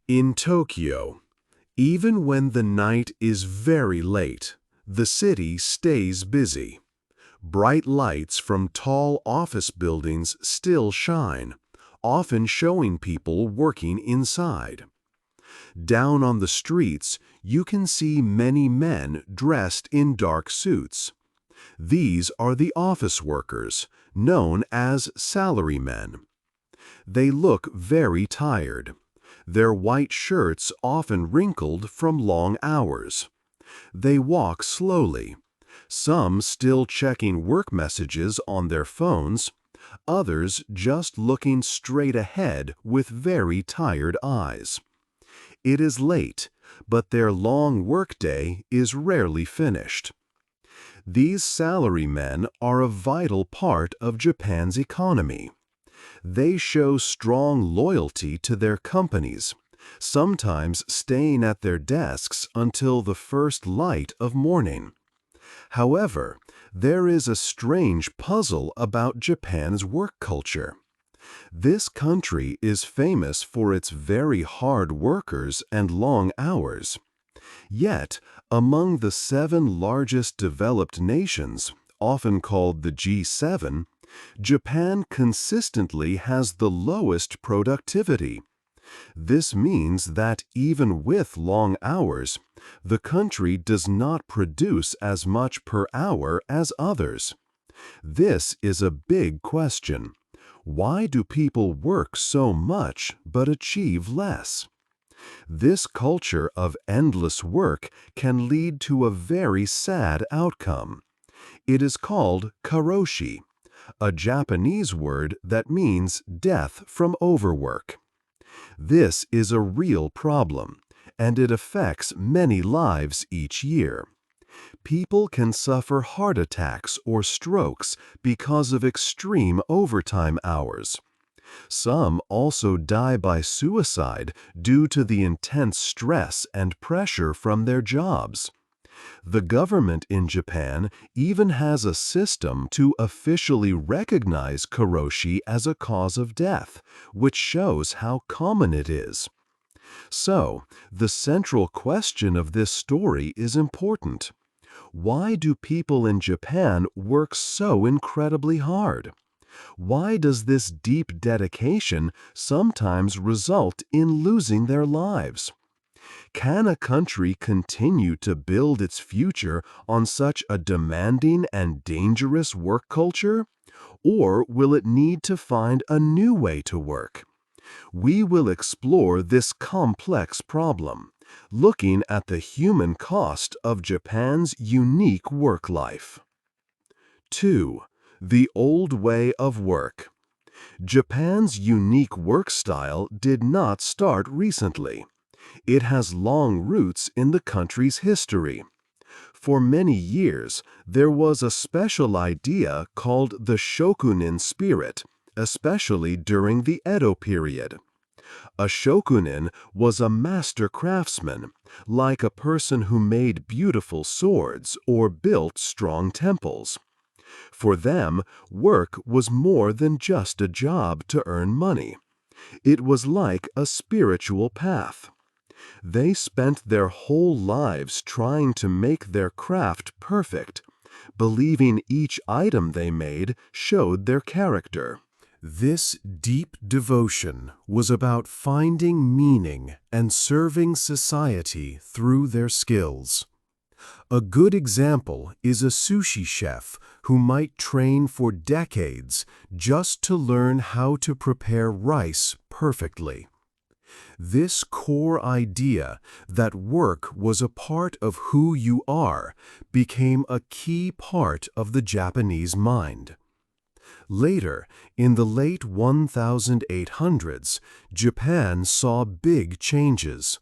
In Tokyo, even when the night is very late, the city stays busy. Bright lights from tall office buildings still shine, often showing people working inside. Down on the streets, you can see many men dressed in dark suits. These are the office workers, known as salarymen. They look very tired. Their white shirts often wrinkled from long hours. They walk slowly, some still checking work messages on their phones, others just looking straight ahead with very tired eyes. It is late, but their long workday is rarely finished. These salarymen are a vital part of Japan's economy. They show strong loyalty to their companies, sometimes staying at their desks until the first light of morning. However, there is a strange puzzle about Japan's work culture. This country is famous for its very hard workers and long hours. Yet, among the 7 largest developed nations, often called the G7, Japan consistently has the lowest productivity. This means that even with long hours, the country does not produce as much per hour as others. This is a big question. Why do people work so much but achieve less? This culture of endless work can lead to a very sad outcome. It is called karoshi, a Japanese word that means death from overwork. This is a real problem, and it affects many lives each year. People can suffer heart attacks or strokes because of extreme overtime hours. Some also die by suicide due to the intense stress and pressure from their jobs. The government in Japan even has a system to officially recognize karoshi as a cause of death, which shows how common it is. So, the central question of this story is important. Why do people in Japan work so incredibly hard? Why does this deep dedication sometimes result in losing their lives? Can a country continue to build its future on such a demanding and dangerous work culture? Or will it need to find a new way to work? We will explore this complex problem, looking at the human cost of Japan's unique work life. 2. The old way of work. Japan's unique work style did not start recently. It has long roots in the country's history. For many years, there was a special idea called the shokunin spirit, especially during the Edo period. A shokunin was a master craftsman, like a person who made beautiful swords or built strong temples. For them, work was more than just a job to earn money. It was like a spiritual path. They spent their whole lives trying to make their craft perfect, believing each item they made showed their character. This deep devotion was about finding meaning and serving society through their skills. A good example is a sushi chef who might train for decades just to learn how to prepare rice perfectly. This core idea that work was a part of who you are became a key part of the Japanese mind. Later, in the late 1800s, Japan saw big changes.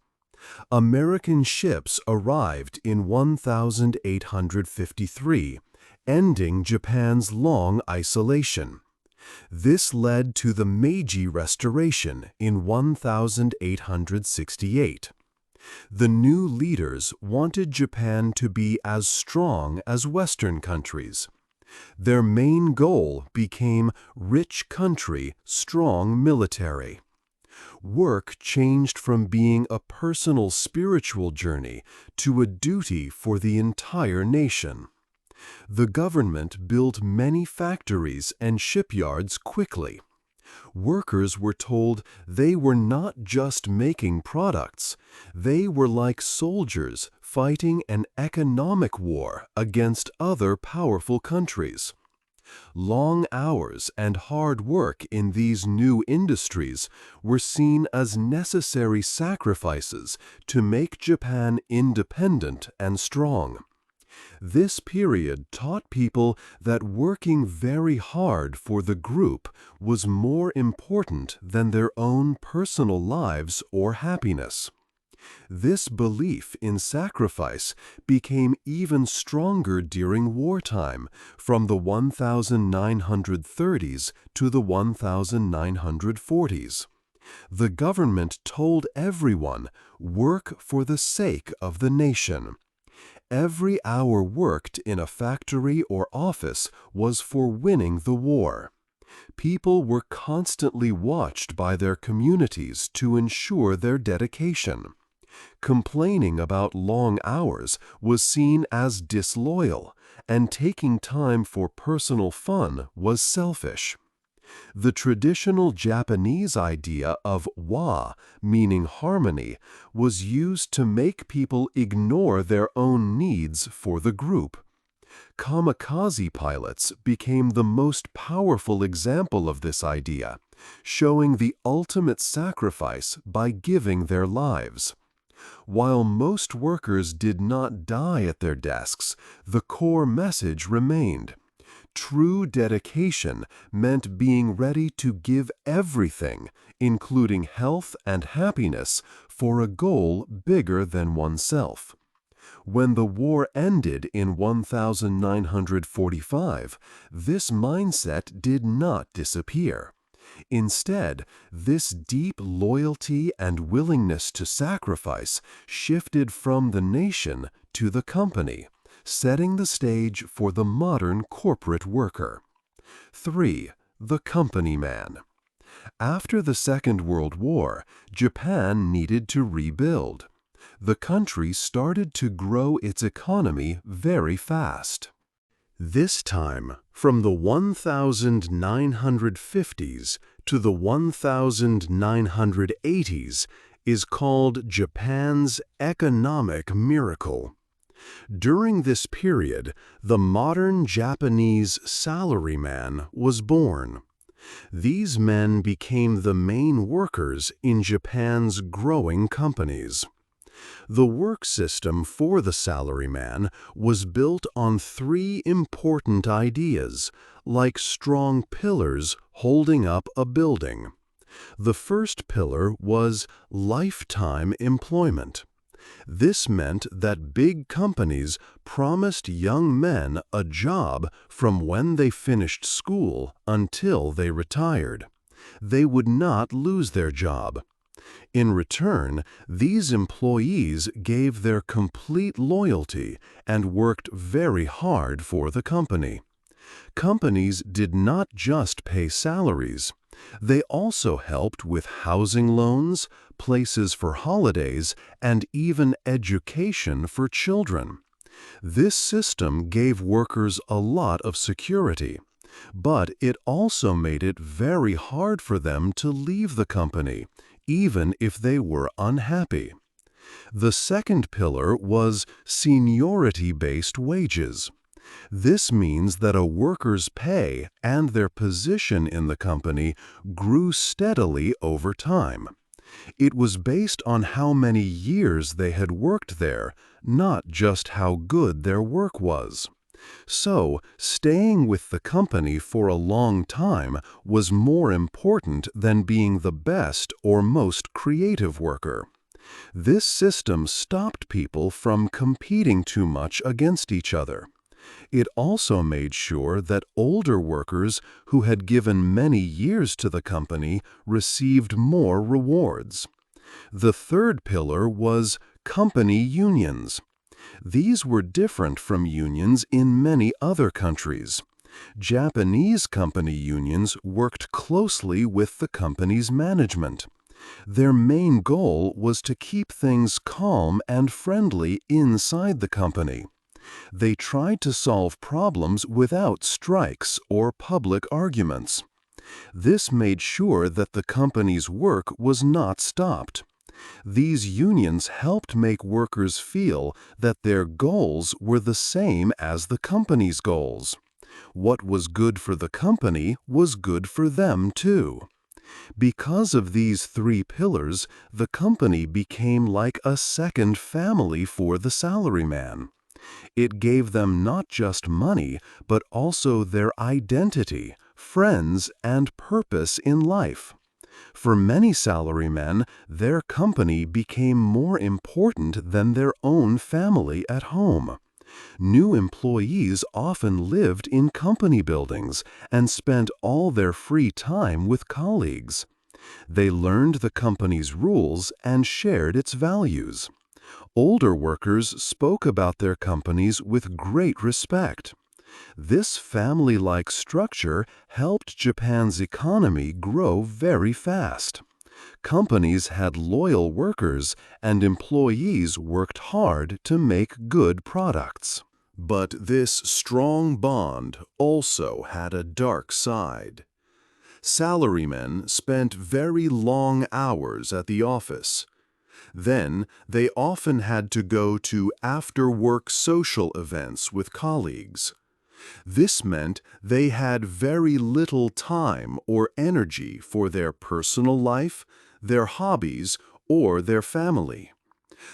American ships arrived in 1853, ending Japan's long isolation. This led to the Meiji Restoration in 1868. The new leaders wanted Japan to be as strong as Western countries. Their main goal became rich country, strong military. Work changed from being a personal spiritual journey to a duty for the entire nation. The government built many factories and shipyards quickly. Workers were told they were not just making products, they were like soldiers fighting an economic war against other powerful countries. Long hours and hard work in these new industries were seen as necessary sacrifices to make Japan independent and strong. This period taught people that working very hard for the group was more important than their own personal lives or happiness. This belief in sacrifice became even stronger during wartime, from the 1930s to the 1940s. The government told everyone, work for the sake of the nation. Every hour worked in a factory or office was for winning the war. People were constantly watched by their communities to ensure their dedication. Complaining about long hours was seen as disloyal, and taking time for personal fun was selfish. The traditional Japanese idea of wa, meaning harmony, was used to make people ignore their own needs for the group. Kamikaze pilots became the most powerful example of this idea, showing the ultimate sacrifice by giving their lives. While most workers did not die at their desks, the core message remained. True dedication meant being ready to give everything, including health and happiness, for a goal bigger than oneself. When the war ended in 1945, this mindset did not disappear. Instead, this deep loyalty and willingness to sacrifice shifted from the nation to the company, setting the stage for the modern corporate worker. 3. The company man. After the Second World War, Japan needed to rebuild. The country started to grow its economy very fast. This time, from the 1950s to the 1980s, is called Japan's economic miracle. During this period, the modern Japanese salaryman was born. These men became the main workers in Japan's growing companies. The work system for the salaryman was built on three important ideas, like strong pillars holding up a building. The first pillar was lifetime employment. This meant that big companies promised young men a job from when they finished school until they retired. They would not lose their job. In return, these employees gave their complete loyalty and worked very hard for the company. Companies did not just pay salaries. They also helped with housing loans, places for holidays, and even education for children. This system gave workers a lot of security, but it also made it very hard for them to leave the company, even if they were unhappy. The second pillar was seniority-based wages. This means that a worker's pay and their position in the company grew steadily over time. It was based on how many years they had worked there, not just how good their work was. So, staying with the company for a long time was more important than being the best or most creative worker. This system stopped people from competing too much against each other. It also made sure that older workers who had given many years to the company received more rewards. The third pillar was company unions. These were different from unions in many other countries. Japanese company unions worked closely with the company's management. Their main goal was to keep things calm and friendly inside the company. They tried to solve problems without strikes or public arguments. This made sure that the company's work was not stopped. These unions helped make workers feel that their goals were the same as the company's goals. What was good for the company was good for them too. Because of these three pillars, the company became like a second family for the salaryman. It gave them not just money, but also their identity, friends, and purpose in life. For many salarymen, their company became more important than their own family at home. New employees often lived in company buildings and spent all their free time with colleagues. They learned the company's rules and shared its values. Older workers spoke about their companies with great respect. This family-like structure helped Japan's economy grow very fast. Companies had loyal workers, and employees worked hard to make good products. But this strong bond also had a dark side. Salarymen spent very long hours at the office. Then, they often had to go to after-work social events with colleagues. This meant they had very little time or energy for their personal life, their hobbies, or their family.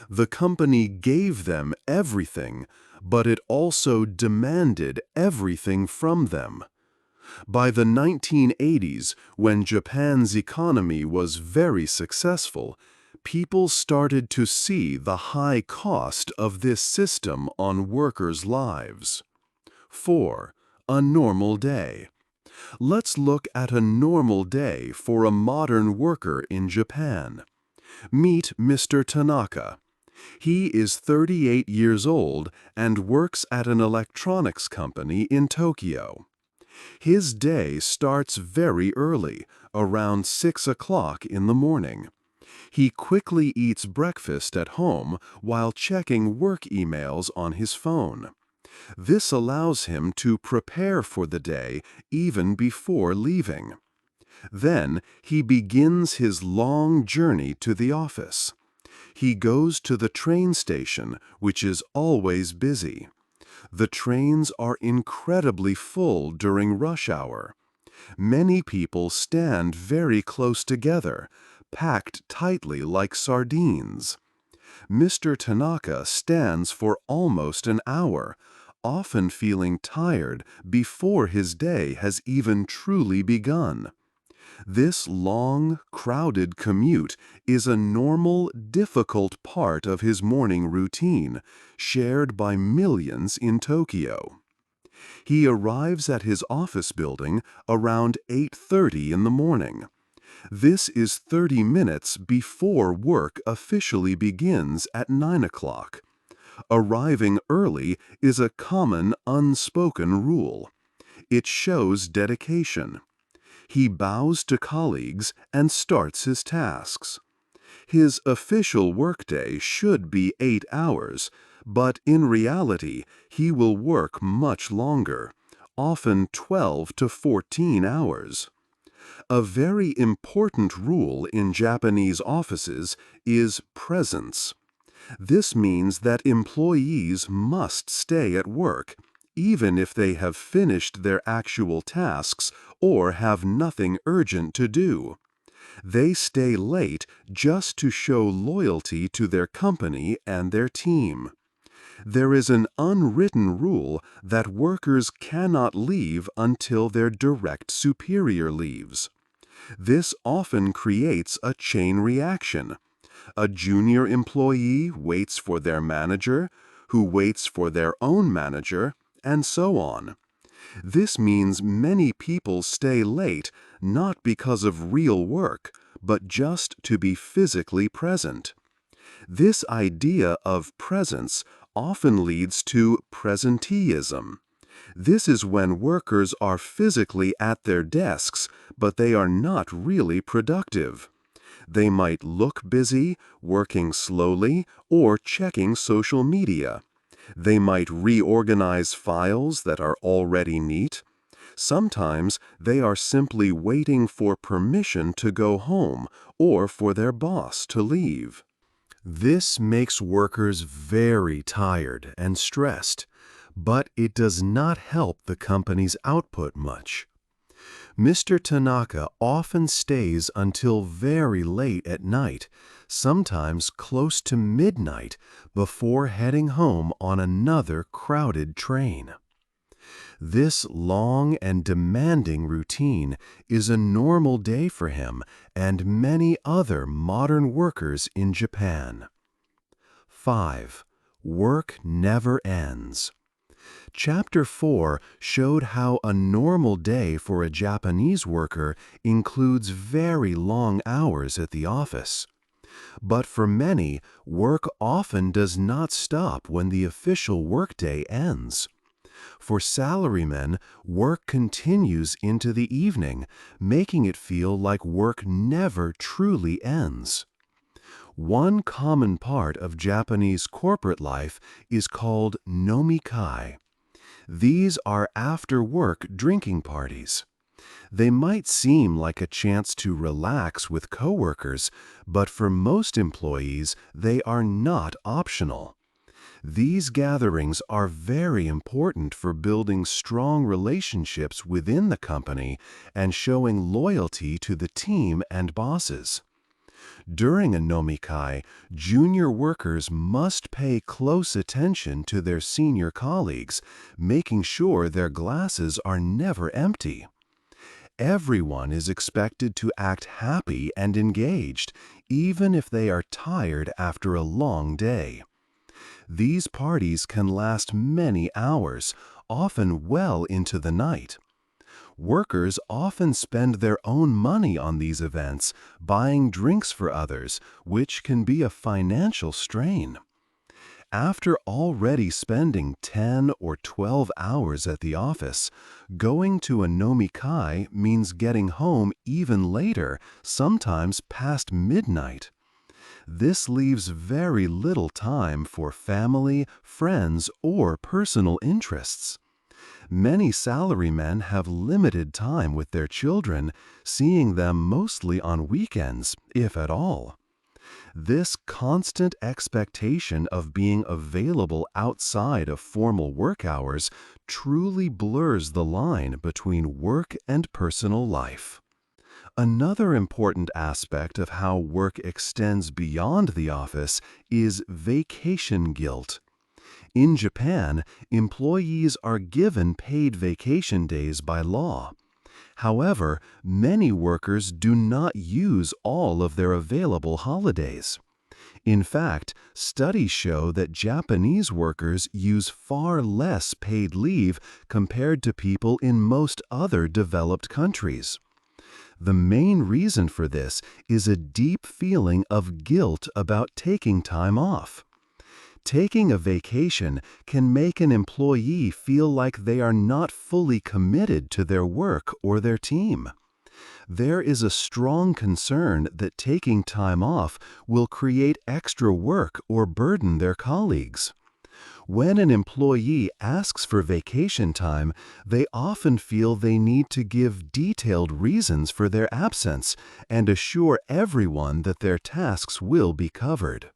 The company gave them everything, but it also demanded everything from them. By the 1980s, when Japan's economy was very successful, people started to see the high cost of this system on workers' lives. 4. A normal day. Let's look at a normal day for a modern worker in Japan. Meet Mr. Tanaka. He is 38 years old and works at an electronics company in Tokyo. His day starts very early, around 6 o'clock in the morning. He quickly eats breakfast at home while checking work emails on his phone. This allows him to prepare for the day even before leaving. Then he begins his long journey to the office. He goes to the train station, which is always busy. The trains are incredibly full during rush hour. Many people stand very close together, packed tightly like sardines. Mr. Tanaka stands for almost an hour, often feeling tired before his day has even truly begun. This long, crowded commute is a normal, difficult part of his morning routine, shared by millions in Tokyo. He arrives at his office building around 8:30 in the morning. This is 30 minutes before work officially begins at 9 o'clock. Arriving early is a common unspoken rule. It shows dedication. He bows to colleagues and starts his tasks. His official workday should be 8 hours, but in reality, he will work much longer, often 12 to 14 hours. A very important rule in Japanese offices is presence. This means that employees must stay at work, even if they have finished their actual tasks or have nothing urgent to do. They stay late just to show loyalty to their company and their team. There is an unwritten rule that workers cannot leave until their direct superior leaves. This often creates a chain reaction. A junior employee waits for their manager, who waits for their own manager, and so on. This means many people stay late not because of real work, but just to be physically present. This idea of presence often leads to presenteeism. This is when workers are physically at their desks, but they are not really productive. They might look busy, working slowly, or checking social media. They might reorganize files that are already neat. Sometimes they are simply waiting for permission to go home or for their boss to leave. This makes workers very tired and stressed, but it does not help the company's output much. Mr. Tanaka often stays until very late at night, sometimes close to midnight, before heading home on another crowded train. This long and demanding routine is a normal day for him and many other modern workers in Japan. 5. Work never ends. Chapter 4 showed how a normal day for a Japanese worker includes very long hours at the office. But for many, work often does not stop when the official workday ends. For salarymen, work continues into the evening, making it feel like work never truly ends. One common part of Japanese corporate life is called nomikai. These are after-work drinking parties. They might seem like a chance to relax with coworkers, but for most employees, they are not optional. These gatherings are very important for building strong relationships within the company and showing loyalty to the team and bosses. During a nomikai, junior workers must pay close attention to their senior colleagues, making sure their glasses are never empty. Everyone is expected to act happy and engaged, even if they are tired after a long day. These parties can last many hours, often well into the night. Workers often spend their own money on these events, buying drinks for others, which can be a financial strain. After already spending 10 or 12 hours at the office, going to a nomikai means getting home even later, sometimes past midnight. This leaves very little time for family, friends, or personal interests. Many salarymen have limited time with their children, seeing them mostly on weekends, if at all. This constant expectation of being available outside of formal work hours truly blurs the line between work and personal life. Another important aspect of how work extends beyond the office is vacation guilt. In Japan, employees are given paid vacation days by law. However, many workers do not use all of their available holidays. In fact, studies show that Japanese workers use far less paid leave compared to people in most other developed countries. The main reason for this is a deep feeling of guilt about taking time off. Taking a vacation can make an employee feel like they are not fully committed to their work or their team. There is a strong concern that taking time off will create extra work or burden their colleagues. When an employee asks for vacation time, they often feel they need to give detailed reasons for their absence and assure everyone that their tasks will be covered.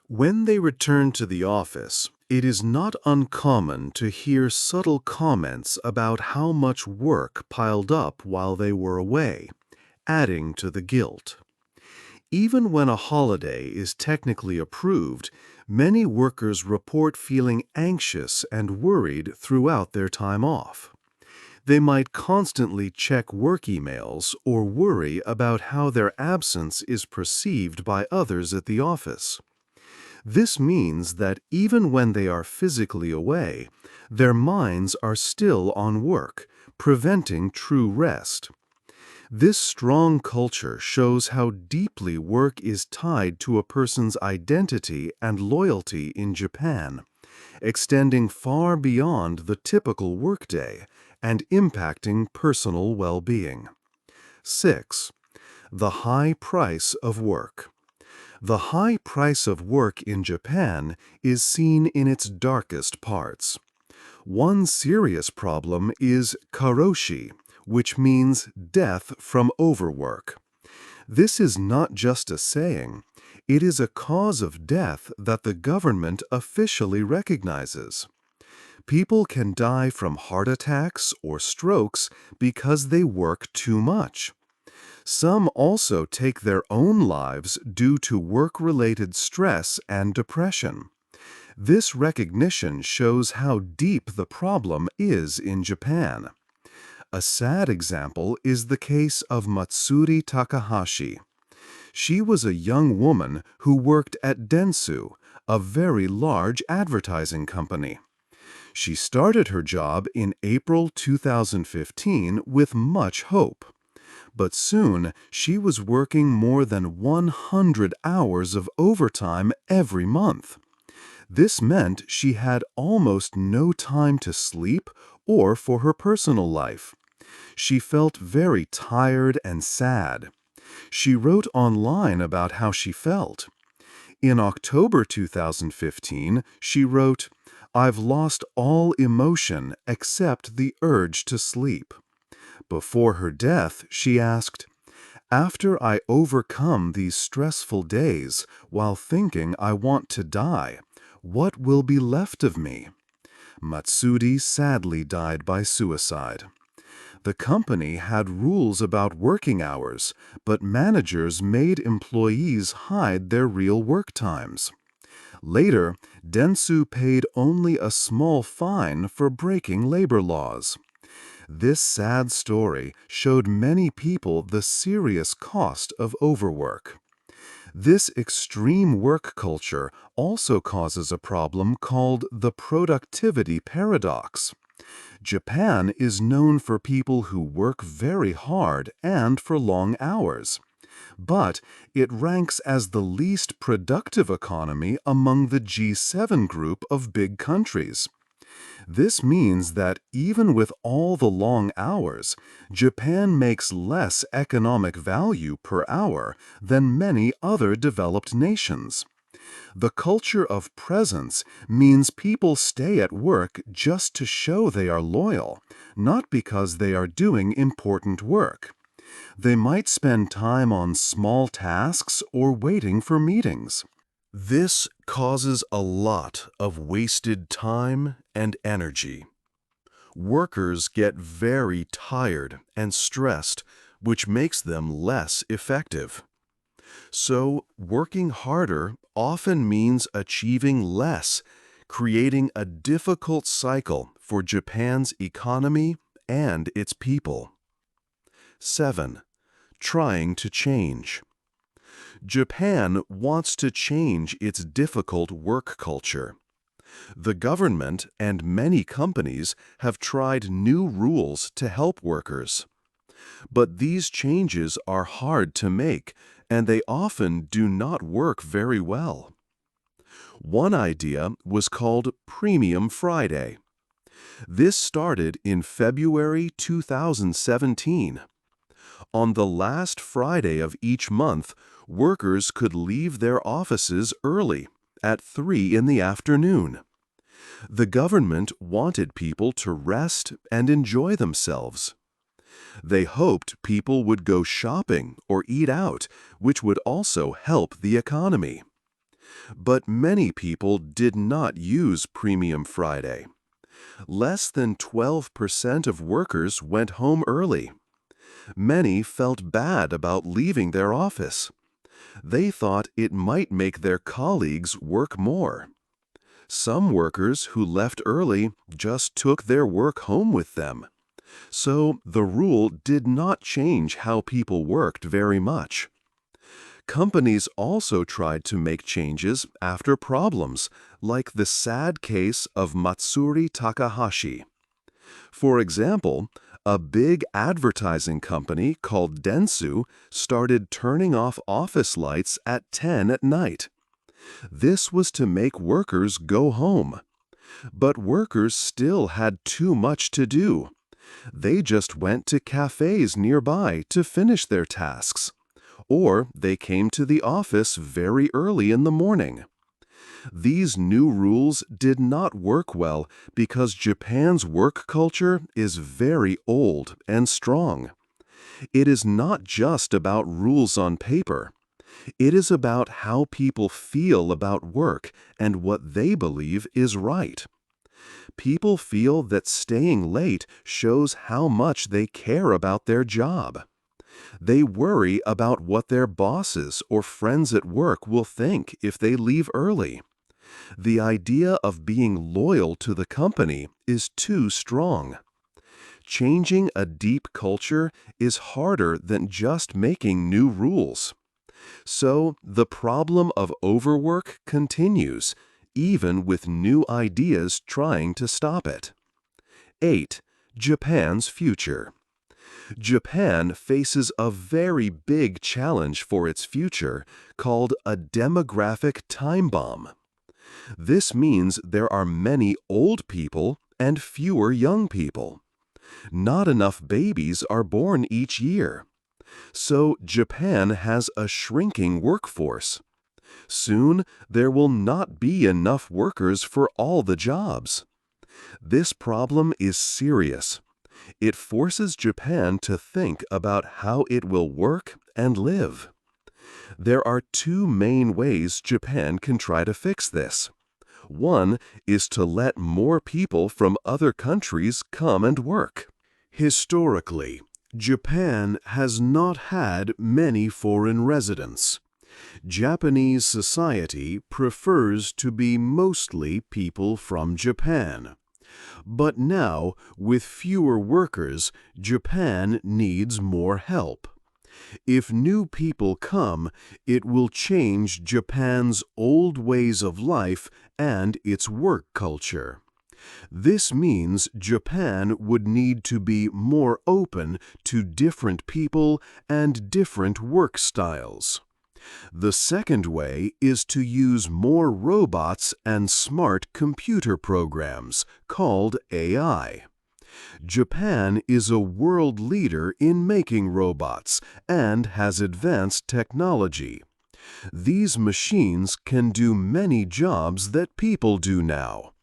When they return to the office, it is not uncommon to hear subtle comments about how much work piled up while they were away, adding to the guilt. Even when a holiday is technically approved, many workers report feeling anxious and worried throughout their time off. They might constantly check work emails or worry about how their absence is perceived by others at the office. This means that even when they are physically away, their minds are still on work, preventing true rest. This strong culture shows how deeply work is tied to a person's identity and loyalty in Japan, extending far beyond the typical workday and impacting personal well-being. 6. The high price of work. The high price of work in Japan is seen in its darkest parts. One serious problem is karoshi, which means death from overwork. This is not just a saying, it is a cause of death that the government officially recognizes. People can die from heart attacks or strokes because they work too much. Some also take their own lives due to work-related stress and depression. This recognition shows how deep the problem is in Japan. A sad example is the case of Matsuri Takahashi. She was a young woman who worked at Dentsu, a very large advertising company. She started her job in April 2015 with much hope. But soon, she was working more than 100 hours of overtime every month. This meant she had almost no time to sleep or for her personal life. She felt very tired and sad. She wrote online about how she felt. In October 2015, she wrote, "I've lost all emotion except the urge to sleep." Before her death, she asked, "After I overcome these stressful days while thinking I want to die, what will be left of me?" Matsuri sadly died by suicide. The company had rules about working hours, but managers made employees hide their real work times. Later, Dentsu paid only a small fine for breaking labor laws. This sad story showed many people the serious cost of overwork. This extreme work culture also causes a problem called the productivity paradox. Japan is known for people who work very hard and for long hours. But it ranks as the least productive economy among the G7 group of big countries. This means that even with all the long hours, Japan makes less economic value per hour than many other developed nations. The culture of presence means people stay at work just to show they are loyal, not because they are doing important work. They might spend time on small tasks or waiting for meetings. This causes a lot of wasted time and energy. Workers get very tired and stressed, which makes them less effective. So, working harder often means achieving less, creating a difficult cycle for Japan's economy and its people. 7. Trying to change. Japan wants to change its difficult work culture. The government and many companies have tried new rules to help workers. But these changes are hard to make, and they often do not work very well. One idea was called Premium Friday. This started in February 2017. On the last Friday of each month, workers could leave their offices early, at 3 in the afternoon. The government wanted people to rest and enjoy themselves. They hoped people would go shopping or eat out, which would also help the economy. But many people did not use Premium Friday. Less than 12% of workers went home early. Many felt bad about leaving their office. They thought it might make their colleagues work more. Some workers who left early just took their work home with them. So the rule did not change how people worked very much. Companies also tried to make changes after problems, like the sad case of Matsuri Takahashi. For example, a big advertising company called Dentsu started turning off office lights at 10 at night. This was to make workers go home. But workers still had too much to do. They just went to cafes nearby to finish their tasks. or they came to the office very early in the morning. These new rules did not work well because Japan's work culture is very old and strong. It is not just about rules on paper. It is about how people feel about work and what they believe is right. People feel that staying late shows how much they care about their job. They worry about what their bosses or friends at work will think if they leave early. The idea of being loyal to the company is too strong. Changing a deep culture is harder than just making new rules. So, the problem of overwork continues, even with new ideas trying to stop it. 8. Japan's future. Japan faces a very big challenge for its future called a demographic time bomb. This means there are many old people and fewer young people. Not enough babies are born each year. So Japan has a shrinking workforce. Soon, there will not be enough workers for all the jobs. This problem is serious. It forces Japan to think about how it will work and live. There are two main ways Japan can try to fix this. One is to let more people from other countries come and work. Historically, Japan has not had many foreign residents. Japanese society prefers to be mostly people from Japan. But now, with fewer workers, Japan needs more help. If new people come, it will change Japan's old ways of life and its work culture. This means Japan would need to be more open to different people and different work styles. The second way is to use more robots and smart computer programs, called AI. Japan is a world leader in making robots and has advanced technology. These machines can do many jobs that people do now.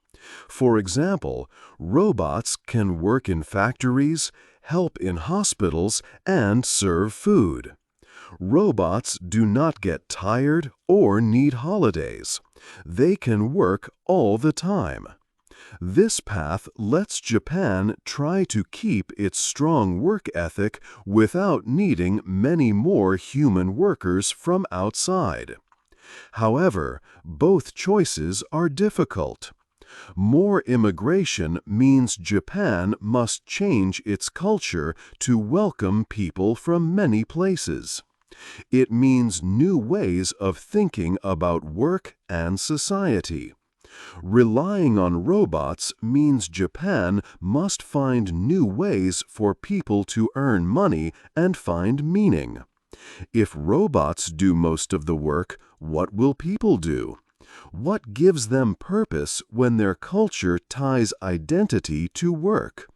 For example, robots can work in factories, help in hospitals, and serve food. Robots do not get tired or need holidays. They can work all the time. This path lets Japan try to keep its strong work ethic without needing many more human workers from outside. However, both choices are difficult. More immigration means Japan must change its culture to welcome people from many places. It means new ways of thinking about work and society. Relying on robots means Japan must find new ways for people to earn money and find meaning. If robots do most of the work, what will people do? What gives them purpose when their culture ties identity to work?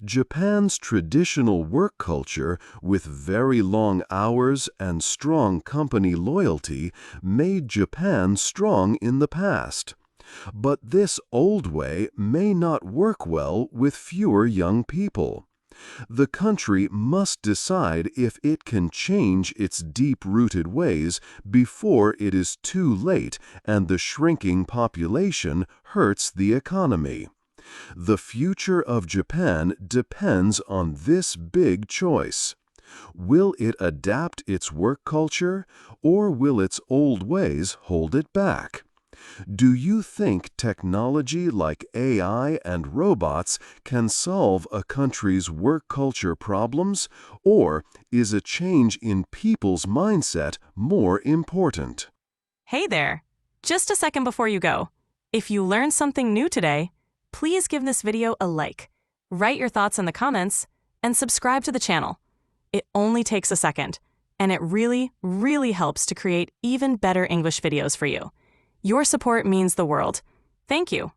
Japan's traditional work culture, with very long hours and strong company loyalty, made Japan strong in the past. But this old way may not work well with fewer young people. The country must decide if it can change its deep-rooted ways before it is too late and the shrinking population hurts the economy. The future of Japan depends on this big choice. Will it adapt its work culture, or will its old ways hold it back? Do you think technology like AI and robots can solve a country's work culture problems, or is a change in people's mindset more important? Hey there! Just a second before you go. If you learned something new today, please give this video a like, write your thoughts in the comments, and subscribe to the channel. It only takes a second, and it really, really helps to create even better English videos for you. Your support means the world. Thank you.